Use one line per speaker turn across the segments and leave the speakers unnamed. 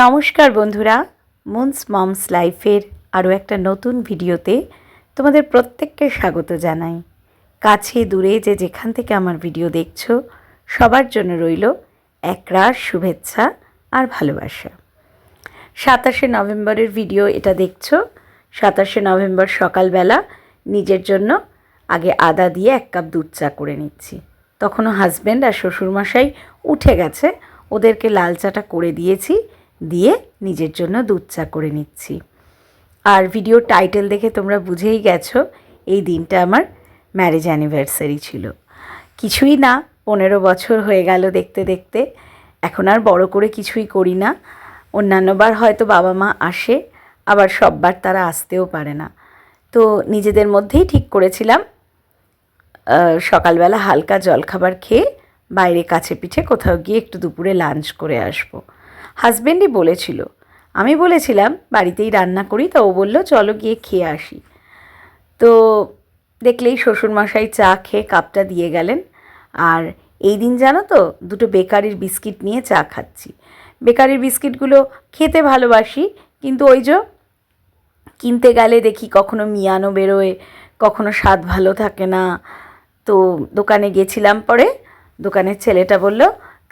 নমস্কার বন্ধুরা, moons moms লাইফের আরও একটা নতুন ভিডিওতে তোমাদের প্রত্যেককে স্বাগত জানাই। কাছে দূরে যে যেখান থেকে আমার ভিডিও দেখছো সবার জন্য রইল একরাশ শুভেচ্ছা আর ভালোবাসা। 27শে নভেম্বরের ভিডিও এটা দেখছো। 27শে নভেম্বর সকালবেলা নিজের জন্য আগে আদা দিয়ে 1 কাপ দুধ চা করে নিচ্ছি। তখনও হাজব্যান্ড আর শ্বশুরমশাই উঠে গেছে, ওদেরকে লাল চাটা করে দিয়েছি, দিয়ে নিজের জন্য দুধ চা করে নিচ্ছি। আর ভিডিও টাইটেল দেখে তোমরা বুঝেই গেছো এই দিনটা আমার ম্যারেজ অ্যানিভার্সারি ছিল। কিছুই না, 15 বছর হয়ে গেল দেখতে দেখতে। এখন আর বড় করে কিছুই করি না। অন্যান্যবার হয়তো বাবা মা আসে, আবার সববার তারা আসতেও পারে না। তো নিজেদের মধ্যেই ঠিক করেছিলাম সকালবেলা হালকা জলখাবার খেয়ে বাইরে কাছে পিঠে কোথাও গিয়ে একটু দুপুরে লাঞ্চ করে আসবো। হাজব্যান্ডই বলেছিল, আমি বলেছিলাম বাড়িতেই রান্না করি, তা ও বললো চলো গিয়ে খেয়ে আসি। তো দেখলেই শ্বশুরমশাই চা খেয়ে কাপটা দিয়ে গেলেন। আর এই দিন জানো তো, 2টো বেকারির বিস্কিট নিয়ে চা খাচ্ছি। বেকারির বিস্কিটগুলো খেতে ভালোবাসি, কিন্তু ওই যে কিনতে গেলে দেখি কখনো মিয়ানো বেরোয়, কখনো স্বাদ ভালো থাকে না। তো দোকানে গেছিলাম, পরে দোকানের ছেলেটা বলল,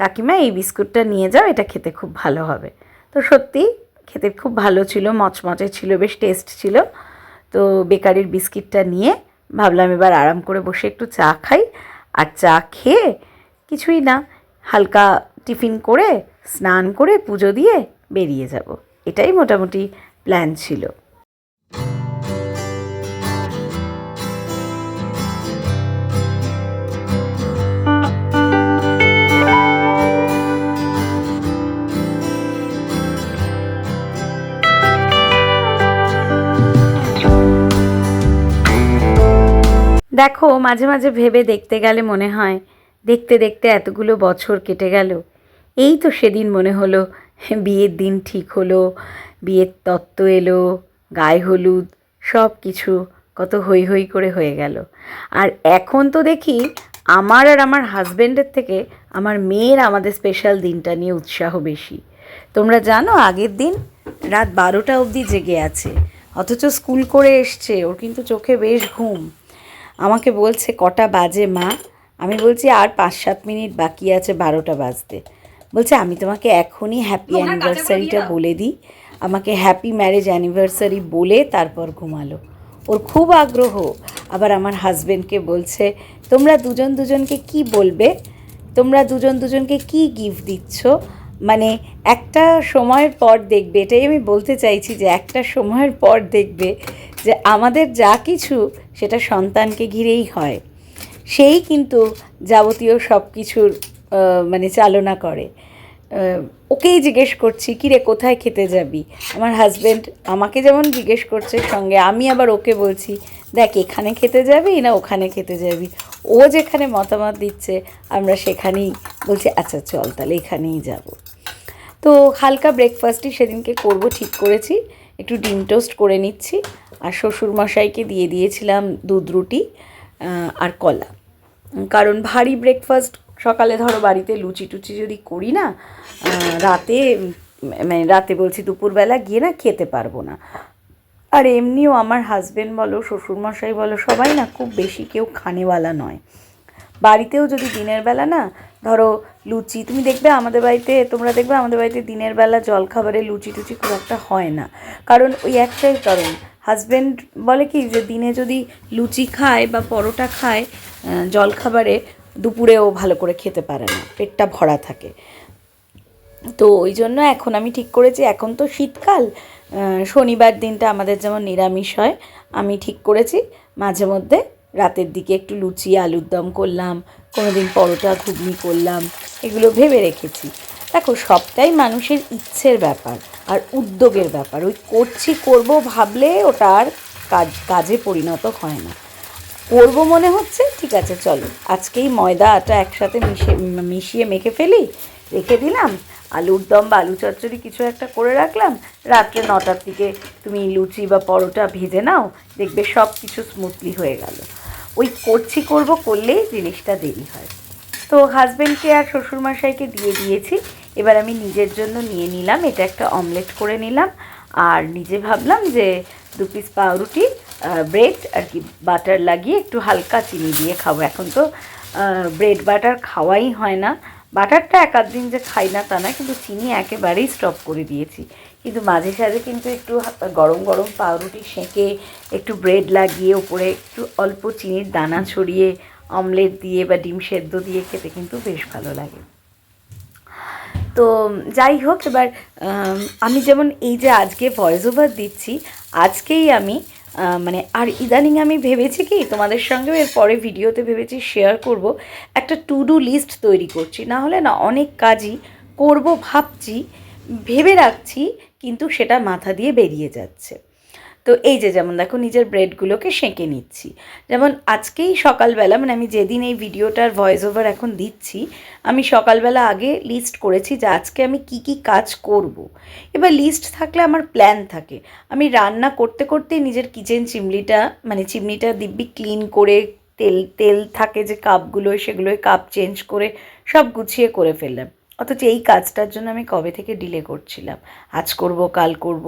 কাকিমা এই বিস্কুটটা নিয়ে যাও, এটা খেতে খুব ভালো হবে। তো সত্যি খেতে খুব ভালো ছিল, মচমচে ছিল, বেশ টেস্ট ছিল। তো বেকারির বিস্কিটটা নিয়ে ভাবলাম এবার আরাম করে বসে একটু চা খাই। আর চা খেয়ে কিছুই না, হালকা টিফিন করে স্নান করে পুজো দিয়ে বেরিয়ে যাব, এটাই মোটামুটি প্ল্যান ছিল। দেখো, মাঝে মাঝে ভেবে দেখতে গেলে মনে হয় দেখতে দেখতে এতগুলো বছর কেটে গেল। এই তো সেদিন মনে হলো বিয়ের দিন ঠিক হলো, বিয়ের তত্ত্ব এলো, গায়ে হলুদ, সব কিছু কত হৈ হৈ করে হয়ে গেল। আর এখন তো দেখি আমার আর আমার হাজব্যান্ডের থেকে আমার মেয়ের আমাদের স্পেশাল দিনটা নিয়ে উৎসাহ বেশি। তোমরা জানো, আগের দিন রাত 12টা অবধি জেগে আছে, অথচ স্কুল করে এসছে, ওর কিন্তু চোখে বেশ ঘুম। আমাকে বলছে কটা বাজে মা? আমি বলছি আর 5-7 মিনিট বাকি আছে 12টা বাজতে। বলছে আমি তোমাকে এখনই হ্যাপি অ্যানিভার্সারিটা বলে দিই। আমাকে হ্যাপি ম্যারেজ অ্যানিভার্সারি বলে তারপর ঘুমালো। ওর খুব আগ্রহ। আবার আমার হাজব্যান্ডকে বলছে, তোমরা দুজন দুজনকে কি বলবে, তোমরা দুজন দুজনকে কি গিফট দিচ্ছ। মানে একটা সময়ের পর দেখবে, এটাই আমি বলতে চাইছি, যে একটা সময়ের পর দেখবে যে আমাদের যা কিছু সেটা সন্তানকে ঘিরেই হয়। সেই কিন্তু যাবতীয় সব কিছুর মানে চালনা করে। ওকেই জিজ্ঞেস করছি, কিরে কোথায় খেতে যাবি? আমার হাজব্যান্ড আমাকে যেমন জিজ্ঞেস করছে, সঙ্গে আমি আবার ওকে বলছি, দেখ এখানে খেতে যাবি না ওখানে খেতে যাবি। ও যেখানে মতামত দিচ্ছে আমরা সেখানেই বলছি আচ্ছা চল তাহলে এখানেই যাব। তো হালকা ব্রেকফাস্টই সেদিনকে করব ঠিক করেছি, একটু ডিম টোস্ট করে নিচ্ছি। আর শ্বশুরমশাইকে দিয়ে দিয়েছিলাম দুধ রুটি আর কলা, কারণ ভারী ব্রেকফাস্ট সকালে ধরো বাড়িতে লুচি টুচি যদি করি না, রাতে মানে রাতে বলছি দুপুরবেলা গিয়ে না খেতে পারবো না। আর এমনিও আমার হাজব্যান্ড বলো শ্বশুরমশাই বলো সবাই না খুব বেশি কেউ খানেওয়ালা নয়। বাড়িতেও যদি দিনের বেলা না ধরো লুচি, তুমি দেখবে আমাদের বাড়িতে, তোমরা দেখবে আমাদের বাড়িতে দিনের বেলা জলখাবারে লুচি টুচি খুব একটা হয় না। কারণ ওই একটাই কারণ, হাজব্যান্ড বলে কি যে দিনে যদি লুচি খায় বা পরোটা খায় জলখাবারে, দুপুরেও ভালো করে খেতে পারে না, পেটটা ভরা থাকে। তো ওই জন্য এখন আমি ঠিক করেছি, এখন তো শীতকাল, শনিবার দিনটা আমাদের যেমন নিরামিষ হয়, আমি ঠিক করেছি মাঝে মধ্যে রাতের দিকে একটু লুচি আলুর দম করলাম, কোনো দিন পরোটা ঘুগনি করলাম, এগুলো ভেবে রেখেছি। দেখো সবটাই মানুষের ইচ্ছের ব্যাপার আর উদ্যোগের ব্যাপার। ওই করছি করব ভাবলে ওটা আর কাজে পরিণত হয় না। করবো মনে হচ্ছে, ঠিক আছে চলো আজকেই ময়দা আটা একসাথে মিশিয়ে মেখে ফেলি, রেখে দিলাম, আলুর দম বা আলু চচ্চড়ি কিছু একটা করে রাখলাম, রাত্রে 9টার দিকে তুমি লুচি বা পরোটা ভেজে নাও, দেখবে সব কিছু স্মুথলি হয়ে গেল। ওই করছি করব করলেই জিনিসটা দেরি হয়। তো হাজব্যান্ডকে আর শ্বশুরমশাইকে দিয়ে দিয়েছি, এবার আমি নিজের জন্য নিয়ে নিলাম, এটা একটা অমলেট করে নিলাম। আর নিজে ভাবলাম যে 2 পিস পাউরুটি, ব্রেড আর কি বাটার লাগিয়ে একটু হালকা চিনি দিয়ে খাবো। এখন তো ব্রেড বাটার খাওয়াই হয় না, বাটারটা এক আধ দিন যে খাই না তা না, কিন্তু চিনি একেবারেই স্টপ করে দিয়েছি। কিন্তু মাঝে সাঝে কিন্তু একটু গরম গরম পাউরুটি সেঁকে একটু ব্রেড লাগিয়ে ওপরে একটু অল্প চিনির দানা ছড়িয়ে অমলেট দিয়ে বা ডিম সেদ্ধ দিয়ে খেতে কিন্তু বেশ ভালো লাগে। তো যাই হোক, এবার আমি যেমন এই যে আজকে ভয়েস ওভার দিচ্ছি, আজকেই আমি মানে আর ইদানিং আমি ভেবেছি কি তোমাদের সঙ্গেও এর পরে ভিডিওতে ভেবেছি শেয়ার করব, একটা টু ডু লিস্ট তৈরি করছি। না হলে না অনেক কাজই করব ভাবছি, ভেবে রাখছি, কিন্তু সেটা মাথা দিয়ে বেরিয়ে যাচ্ছে। তো এই যে যেমন দেখো নিজের ব্রেডগুলোকে সেঁকে নিচ্ছি। যেমন আজকেই সকালবেলা, মানে আমি যেদিন এই ভিডিওটার ভয়েস ওভার এখন দিচ্ছি, আমি সকালবেলা আগে লিস্ট করেছি যে আজকে আমি কি কি কাজ করব। এবার লিস্ট থাকলে আমার প্ল্যান থাকে। আমি রান্না করতে করতেই নিজের কিচেন চিমনিটা দিব্যি ক্লিন করে, তেল তেল থাকে যে কাপগুলোয়, সেগুলোয় কাপ চেঞ্জ করে সব গুছিয়ে করে ফেললাম। অথচ এই কাজটার জন্য আমি কবে থেকে ডিলে করছিলাম, আজ করব কাল করব।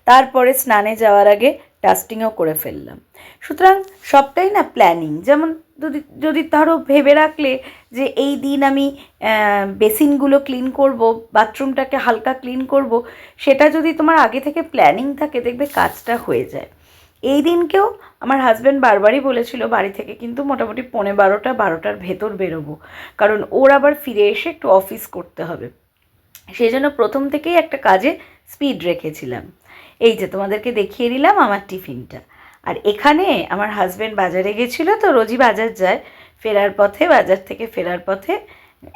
তারপরে স্নানে যাওয়ার আগে ডাস্টিংও করে ফেললাম। সুতরাং সবটাই না প্ল্যানিং। যেমন যদি যদি ধরো ভেবে রাখলে যে এই দিন আমি বেসিনগুলো ক্লিন করব, বাথরুমটাকে হালকা ক্লিন করব, সেটা যদি তোমার আগে থেকে প্ল্যানিং থাকে দেখবে কাজটা হয়ে যায়। এই দিনকেও আমার হাজব্যান্ড বারবারই বলেছিল বাড়ি থেকে কিন্তু মোটামুটি 11:30-12টার ভেতর বেরোবো, কারণ ওর আবার ফিরে এসে একটু অফিস করতে হবে। সেই জন্য প্রথম থেকেই একটা কাজে স্পিড রেখেছিলাম। এই যে তোমাদেরকে দেখিয়ে দিলাম আমার টিফিনটা। আর এখানে আমার হাজব্যান্ড বাজারে গেছিলো, তো রোজই বাজার যায়, বাজার থেকে ফেরার পথে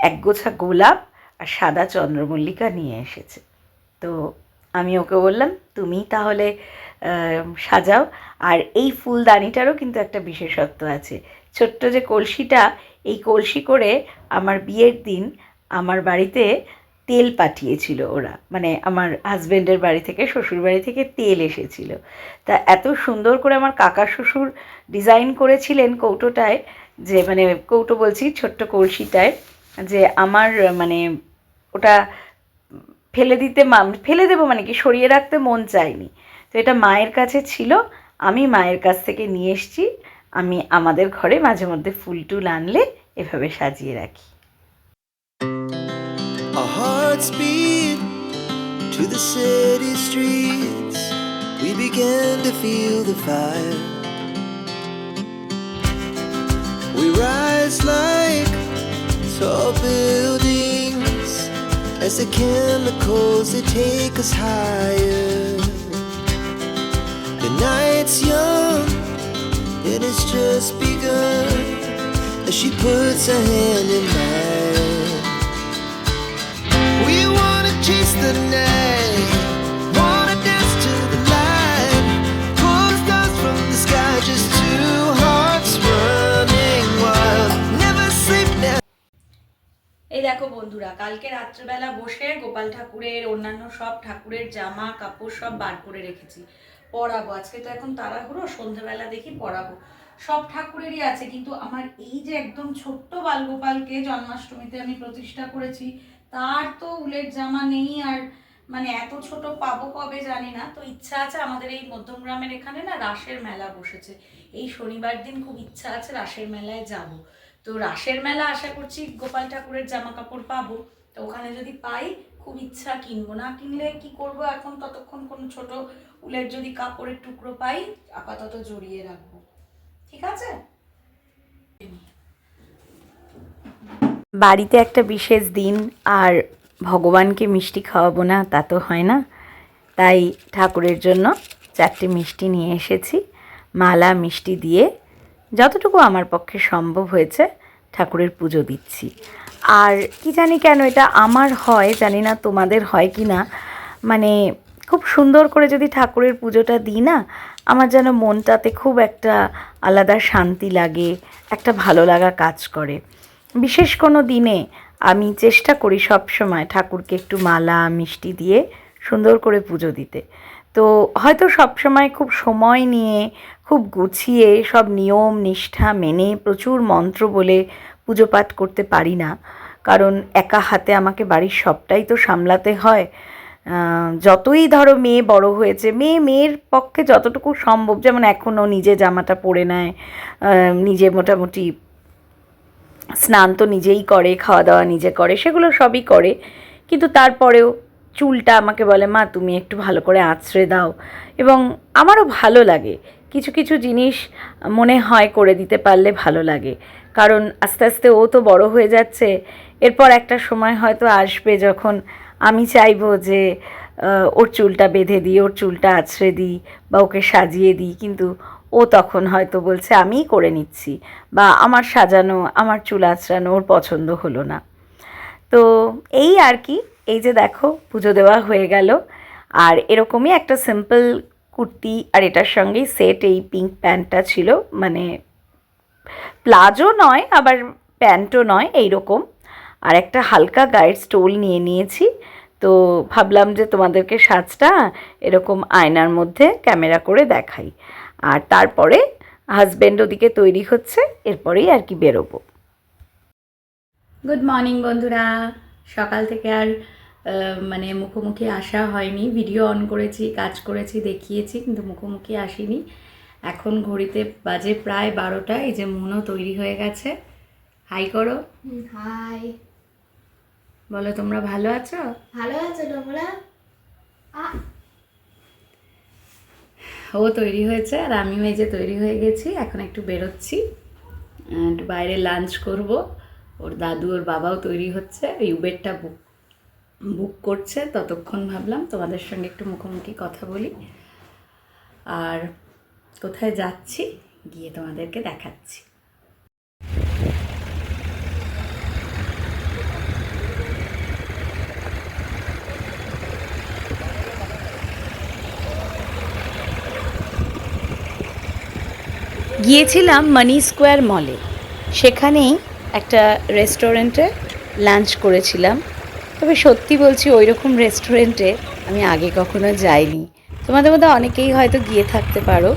একগোছা গোলাপ আর সাদা চন্দ্রমল্লিকা নিয়ে এসেছে। তো আমি ওকে বললাম তুমি তাহলে সাজাও। আর এই ফুলদানিটারও কিন্তু একটা বিশেষত্ব আছে। ছোট্ট যে কলসিটা, এই কলসি করে আমার বিয়ের দিন আমার বাড়িতে তেল পাঠিয়েছিল ওরা, মানে আমার হাজব্যান্ডের বাড়ি থেকে, শ্বশুর বাড়ি থেকে তেল এসেছিল। তা এত সুন্দর করে আমার কাকা শ্বশুর ডিজাইন করেছিলেন কৌটোটায়, যে মানে কৌটো বলছি ছোট্ট কলসিটায়, যে আমার মানে ওটা ফেলে দেবো মানে কি, সরিয়ে রাখতে মন চায়নি। তো এটা মায়ের কাছে ছিল, আমি মায়ের কাছ থেকে নিয়ে এসেছি। আমি আমাদের ঘরে মাঝে মধ্যে ফুল টুল আনলে এভাবে সাজিয়ে রাখি।
Our hearts beat to the city streets. We began to feel the fire. We rise like tall buildings as the chemicals, they take us higher. The night's young and it's just begun as she puts her hand in mine. We wanna chase the night, wanna dance to the light, pull the stars from the sky, just two hearts running wild, never sleep now.
এই দেখো বন্ধুরা, কালকে রাত্রেবেলা বসে গোপাল ঠাকুরের অন্যান্য সব ঠাকুরের জামা কাপড় সব বার করে রেখেছি, পরাবো। আজকে তো এখন তাড়াহুড়ো, সন্ধ্যাবেলা দেখি পরাবো। সব ঠাকুরেরই আছে, কিন্তু আমার এই যে একদম ছোট্ট বালগোপালকে জন্মাষ্টমীতে আমি প্রতিষ্ঠা করেছি, তার তো উলের জামা নেই। আর মানে এত ছোট পাবো কবে জানি না। তো ইচ্ছা আছে, আমাদের এই মধ্যমগ্রামের এখানে না রাসের মেলা বসেছে, এই শনিবার দিন খুব ইচ্ছা আছে রাসের মেলায় যাব। তো রাসের মেলা আশা করছি গোপাল ঠাকুরের জামা কাপড় পাবো। তো ওখানে যদি পাই খুব ইচ্ছা কিনবো, না কিনলে কি করব এখন, ততক্ষণ কোনো ছোট উলের যদি কাপড়ের টুকরো পাই আপাতত জড়িয়ে রাখবো। ঠিক আছে। বাড়িতে একটা বিশেষ দিন আর ভগবানকে মিষ্টি খাওয়াবো না তা তো হয় না, তাই ঠাকুরের জন্য 4টে মিষ্টি নিয়ে এসেছি। মালা মিষ্টি দিয়ে যতটুকু আমার পক্ষে সম্ভব হয়েছে ঠাকুরের পুজো দিচ্ছি। আর কি জানি কেন এটা আমার হয়, জানি না তোমাদের হয় কি না, মানে খুব সুন্দর করে যদি ঠাকুরের পুজোটা দিই না, আমার যেন মনটাতে খুব একটা আলাদা শান্তি লাগে, একটা ভালো লাগা কাজ করে। বিশেষ কোনো দিনে আমি চেষ্টা করি সব সময় ঠাকুরকে একটু মালা মিষ্টি দিয়ে সুন্দর করে পুজো দিতে। তো হয়তো সব সময় খুব সময় নিয়ে খুব গুছিয়ে সব নিয়ম নিষ্ঠা মেনে প্রচুর মন্ত্র বলে পুজো পাঠ করতে পারি না, কারণ একা হাতে আমাকে বাড়ির সবটাই তো সামলাতে হয়। যতই ধরো মেয়ে বড় হয়েছে, মেয়ের পক্ষে যতটুকু সম্ভব, যেমন এখনও নিজে জামাটা পরে নেয়, নিজে মোটামুটি স্নান তো নিজেই করে, খাওয়া দাওয়া নিজে করে, সেগুলো সবই করে, কিন্তু তারপরেও চুলটা আমাকে বলে, মা তুমি একটু ভালো করে আঁচড়ে দাও। এবং আমারও ভালো লাগে, কিছু কিছু জিনিস মনে হয় করে দিতে পারলে ভালো লাগে, কারণ আস্তে আস্তে ও তো বড় হয়ে যাচ্ছে। এরপর একটা সময় হয়তো আসবে যখন আমি চাইবো যে ওর চুলটা বেঁধে দিই, ওর চুলটা আঁচড়ে দিই বা ওকে সাজিয়ে দিই, কিন্তু ও তখন হয়তো বলছে আমিই করে নিচ্ছি, বা আমার সাজানো, আমার চুল আঁচড়ানো ওর পছন্দ হলো না। তো এই আর কি, এই যে দেখো পুজো দেওয়া হয়ে গেল, আর এরকমই একটা সিম্পল কুর্তি আর এটার সঙ্গেই সেট এই পিঙ্ক প্যান্টটা ছিল, মানে প্লাজো নয় আবার প্যান্টও নয়, এইরকম। আর একটা হালকা গায়ের স্টোল নিয়ে নিয়েছি। তো ভাবলাম যে তোমাদেরকে সাজটা এরকম আয়নার মধ্যে ক্যামেরা করে দেখাই। আর তারপরে হাজব্যান্ড ওদিকে তৈরি হচ্ছে, এরপরেই আর কি বেরোবো। গুড মর্নিং বন্ধুরা। সকাল থেকে আর মানে মুখোমুখি আসা হয়নি, ভিডিও অন করেছি, কাজ করেছি, দেখিয়েছি, কিন্তু মুখোমুখি আসিনি। এখন ঘড়িতে বাজে প্রায় 12টা। এই যে মনও তৈরি হয়ে গেছে। হাই করো।
হাই,
বলো তোমরা ভালো আছো?
ভালো আছো তোমরা?
ও তৈরি হয়েছে আর আমিও এই যে তৈরি হয়ে গেছি। এখন একটু বেরোচ্ছি, একটু বাইরে লাঞ্চ করব। ওর দাদু ওর বাবাও তৈরি হচ্ছে, এই উবেরটা বুক করছে। ততক্ষণ ভাবলাম তোমাদের সঙ্গে একটু মুখোমুখি কথা বলি, আর কোথায় যাচ্ছি গিয়ে তোমাদেরকে দেখাচ্ছি। গিয়েছিলাম মানি স্কোয়ার মলে, সেখানেই একটা রেস্টুরেন্টে লাঞ্চ করেছিলাম। তবে সত্যি বলছি, ওই রকম রেস্টুরেন্টে আমি আগে কখনো যাইনি। তোমাদের মধ্যে অনেকেই হয়তো গিয়ে থাকতে পারো।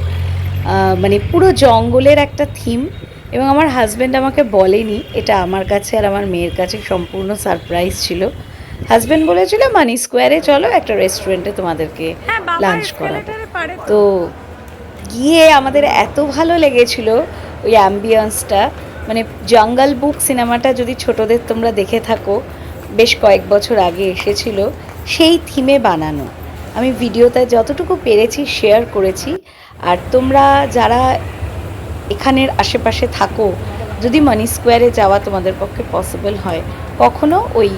মানে পুরো জঙ্গলের একটা থিম, এবং আমার হাজব্যান্ড আমাকে বলেনি, এটা আমার কাছে আর আমার মেয়ের কাছে সম্পূর্ণ সারপ্রাইজ ছিল। হাজব্যান্ড বলেছিল মানি স্কোয়ারে চলো, একটা রেস্টুরেন্টে তোমাদেরকে লাঞ্চ করাবো। তো গিয়ে আমাদের এত ভালো লেগেছিল ওই অ্যাম্বিয়েন্সটা। মানে জঙ্গল বুক সিনেমাটা যদি ছোটদের তোমরা দেখে থাকো, বেশ কয়েক বছর আগে এসেছিল, সেই থিমে বানানো। আমি ভিডিওতে যতটুকু পেরেছি শেয়ার করেছি। আর তোমরা যারা এখানের আশেপাশে থাকো, যদি মানি স্কোয়ারে যাওয়া তোমাদের পক্ষে পসিবল হয়, কখনো ওই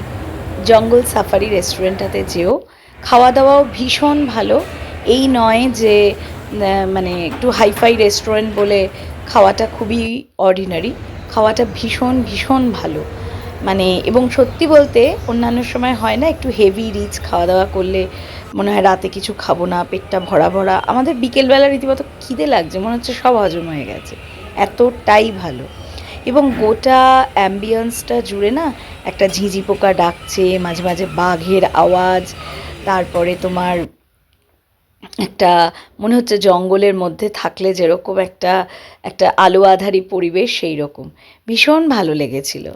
জঙ্গল সাফারি রেস্টুরেন্টটাতে যেও। খাওয়া দাওয়াও ভীষণ ভালো। এই নয় যে মানে একটু হাইফাই রেস্টুরেন্ট বলে খাওয়াটা খুবই অর্ডিনারি, খাওয়াটা ভীষণ ভীষণ ভালো। মানে এবং সত্যি বলতে অন্যান্য সময় হয় না, একটু হেভি রিচ খাওয়া দাওয়া করলে মনে হয় রাতে কিছু খাবো না, পেটটা ভরা ভরা। আমাদের বিকেলবেলা রীতিমতো খিদে লাগছে, মনে হচ্ছে সব হজম হয়ে গেছে, এতটাই ভালো। এবং গোটা অ্যাম্বিয়েন্সটা জুড়ে না একটা ঝিঁঝি পোকা ডাকছে, মাঝে মাঝে বাঘের আওয়াজ, তারপরে তোমার একটা মনে হচ্ছে জঙ্গলের মধ্যে থাকলে যেরকম একটা একটা আলো আঁধারি পরিবেশ, সেই রকম ভীষণ ভালো লেগেছিল।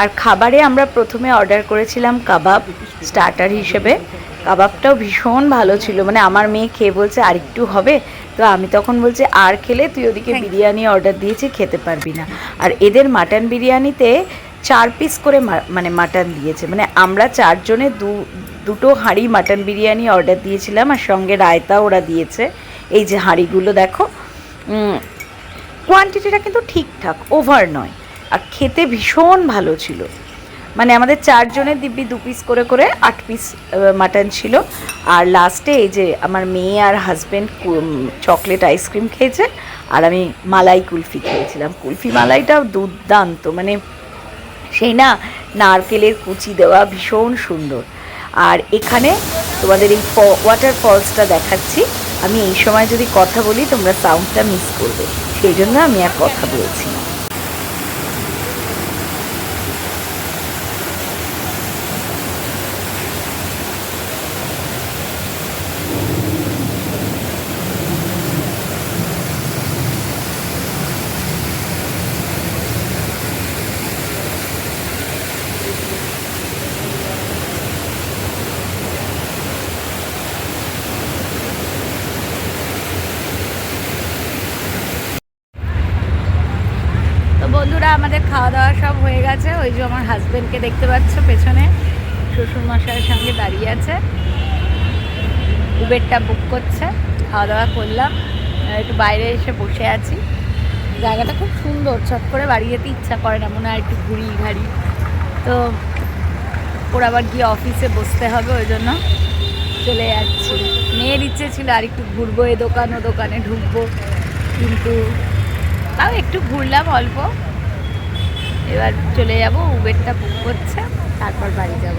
আর খাবারে আমরা প্রথমে অর্ডার করেছিলাম কাবাব স্টার্টার হিসেবে। কাবাবটাও ভীষণ ভালো ছিল, মানে আমার মেয়ে খেয়ে বলছে আর একটু হবে, তো আমি তখন বলছি আর খেলে তুই ওদিকে বিরিয়ানি অর্ডার দিয়েছি খেতে পারবি না। আর এদের মাটন বিরিয়ানিতে 4 পিস করে মানে মাটন দিয়েছে, মানে আমরা 4 জনে দুটো হাঁড়ি মাটন বিরিয়ানি অর্ডার দিয়েছিলাম, আর সঙ্গে রায়তা ওরা দিয়েছে। এই যে হাঁড়িগুলো দেখো, কোয়ান্টিটিটা কিন্তু ঠিকঠাক, ওভার নয়, আর খেতে ভীষণ ভালো ছিল। মানে আমাদের 4 জনের দিব্যি 2 পিস করে করে 8 পিস মাটন ছিল। আর লাস্টে এই যে আমার মেয়ে আর হাজব্যান্ড চকলেট আইসক্রিম খেয়েছে, আর আমি মালাই কুলফি খেয়েছিলাম। কুলফি মালাইটাও দুর্দান্ত, মানে সেই না নারকেলের কুচি দেওয়া, ভীষণ সুন্দর। আর এখানে তোমাদের এই ওয়াটার ফলসটা দেখাচ্ছি। আমি এই সময় যদি কথা বলি তোমরা সাউন্ডটা মিস করবে, সেই জন্য আমি আর কথা বলছি না। তো বন্ধুরা, আমাদের খাওয়া দাওয়া সব হয়ে গেছে। ওই যে আমার হাজব্যান্ডকে দেখতে পাচ্ছ পেছনে, শ্বশুরমশাইয়ের সঙ্গে দাঁড়িয়ে আছে, উবেরটা বুক করছে। খাওয়া দাওয়া করলাম, একটু বাইরে এসে বসে আছি। জায়গাটা খুব সুন্দর, চট করে বাড়ি যেতে ইচ্ছা করে না, মনে হয় একটু ঘুরি ঘাড়ি। তো ওর আবার গিয়ে অফিসে বসতে হবে, ওই জন্য চলে যাচ্ছি। মেয়ের ইচ্ছে ছিল আর একটু ঘুরবো, এ দোকান ও দোকানে ঢুকবো, কিন্তু তাও একটু ঘুরলাম অল্প। এবার চলে যাব, উবেরটা বুক করছে, তারপর বাড়ি যাব।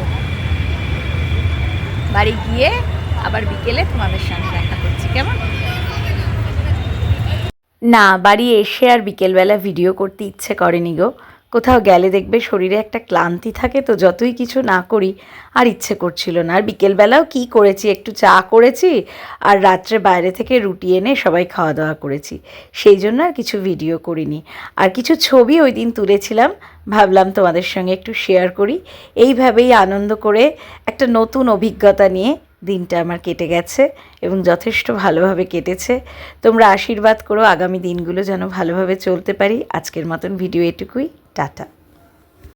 বাড়ি গিয়ে আবার বিকেলে তোমাদের সঙ্গে দেখা করছি, কেমন? না, বাড়ি এসে আর বিকেলবেলা ভিডিও করতে ইচ্ছে করেনি গো। কোথাও গেলে দেখবে শরীরে একটা ক্লান্তি থাকে, তো যতই কিছু না করি আর ইচ্ছে করছিল না। আর বিকেলবেলাও কি করেছি, একটু চা করেছি, আর রাত্রে বাইরে থেকে রুটি এনে সবাই খাওয়া দাওয়া করেছি, সেই জন্য আর কিছু ভিডিও করিনি। আর কিছু ছবি ওই দিন তুলেছিলাম, ভাবলাম তোমাদের সঙ্গে একটু শেয়ার করি। এইভাবেই আনন্দ করে একটা নতুন অভিজ্ঞতা নিয়ে দিনটা আমার কেটে গেছে, এবং যথেষ্ট ভালোভাবে কেটেছে। তোমরা আশীর্বাদ করো আগামী দিনগুলো যেন ভালোভাবে চলতে পারি। আজকের মতন ভিডিও এটুকুই, টাটা।